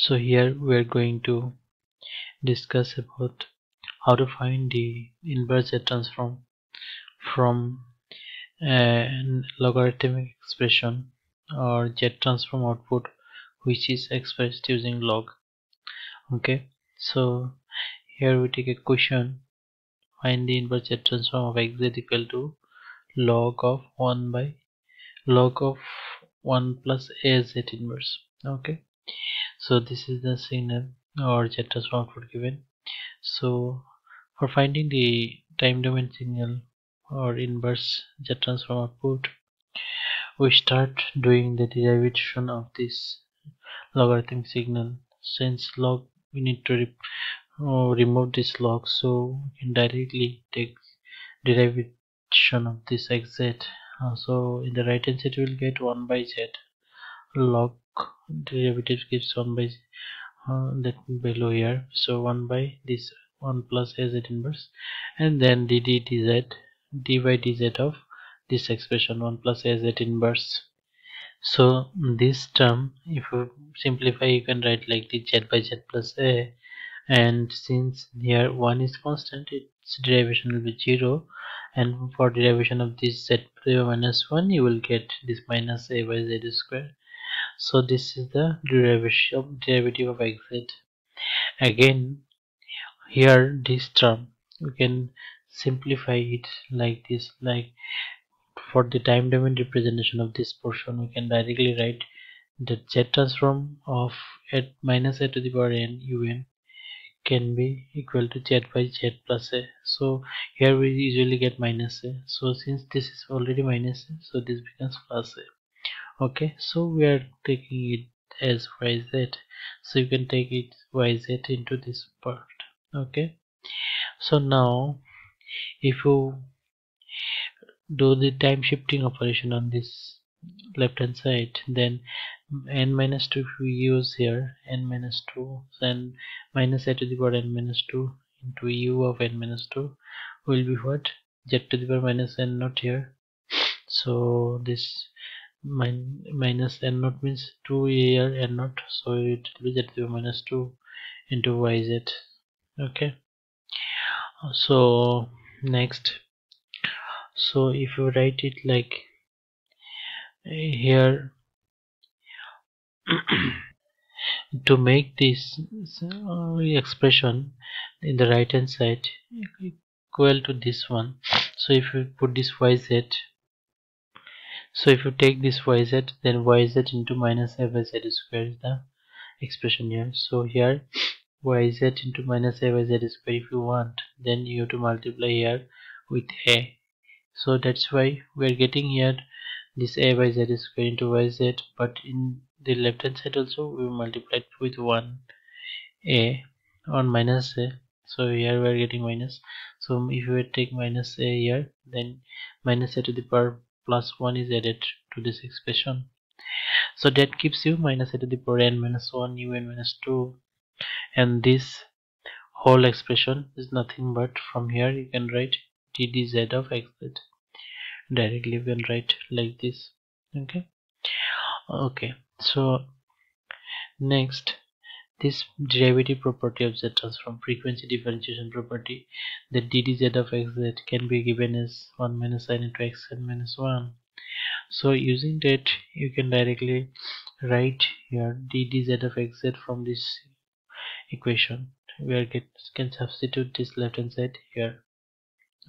So here we are going to discuss about how to find the inverse Z transform from an logarithmic expression or Z transform output which is expressed using log. Okay, so here we take a question: find the inverse Z transform of xz equal to log of 1 plus az inverse. Okay, so this is the signal or Z transform output given. So for finding the time domain signal or inverse Z transform output, we start doing the derivation of this logarithmic signal. Since log, we need to remove this log, so we can directly take derivation of this xz. So in the right hand side we will get 1 by z log derivative gives 1 by that below here, so 1 by this 1 plus az inverse, and then d by dz of this expression 1 plus az inverse. So this term, if you simplify, you can write like the z by z plus a, and since here 1 is constant, its derivation will be 0, and for derivation of this z minus 1 you will get this minus a by z square. So this is the derivative of xz. Again, here this term we can simplify it like this, like for the time domain representation of this portion we can directly write the z transform of at minus a to the power n un can be equal to z by z plus a. So here we usually get minus a, so since this is already minus a, so this becomes plus a. Okay, so we are taking it as yz, so you can take it yz into this part. Okay, so now if you do the time shifting operation on this left hand side, then n minus 2 if we use here, n minus 2, then minus a to the power n minus 2 into u of n minus 2 will be what? Z to the power minus n naught here. So this minus n naught means 2 here n naught, so it will be z to the power minus 2 into yz. Okay, so next, so if you write it like here to make this expression in the right hand side equal to this one, so if you put this yz, so if you take this yz, then yz into minus a by z square is the expression here. So here yz into minus a by z square, if you want, then you have to multiply here with a. So that's why we are getting here this a by z square into yz, but in the left hand side also we multiplied with 1 a on minus a, so here we are getting minus. So if we take minus a here, then minus a to the power plus 1 is added to this expression, so that gives you minus a to the power n minus 1 un minus 2, and this whole expression is nothing but, from here you can write ddz of xz. Directly you can write like this. Okay, so next, this derivative property of z transform, frequency differentiation property, that ddz of xz can be given as 1 minus sin into xn minus 1. So using that you can directly write here ddz of xz from this equation. We can substitute this left hand side here.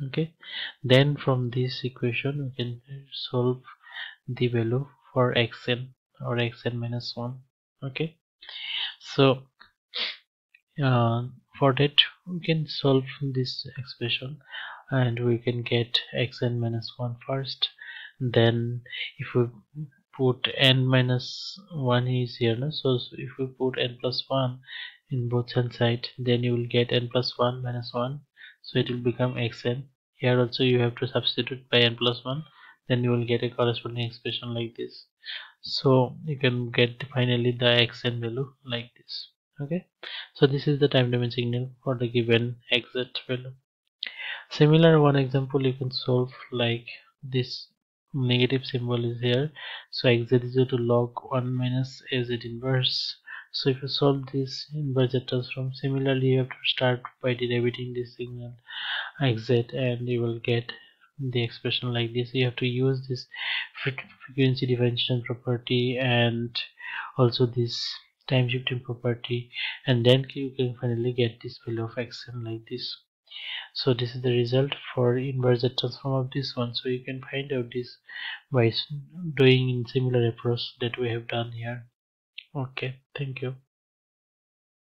Okay, then from this equation we can solve the value for xn or xn minus 1. Okay, so for that we can solve this expression and we can get xn minus 1 first, then if we put n minus 1 is here, no? So if we put n plus 1 in both hand side, then you will get n plus 1 minus 1, so it will become xn. Here also you have to substitute by n plus 1, then you will get a corresponding expression like this. So you can get finally the xn value like this. Okay, so this is the time domain signal for the given xz value. Similar one example you can solve like this. Negative symbol is here, so xz is equal to log 1 minus az inverse So if you solve this inverse transform, similarly you have to start by derivating this signal exit, and you will get the expression like this. You have to use this frequency differentiation property and also this time shifting property, and then you can finally get this value of xn like this. So this is the result for inverse transform of this one. So you can find out this by doing in similar approach that we have done here. Okay, thank you.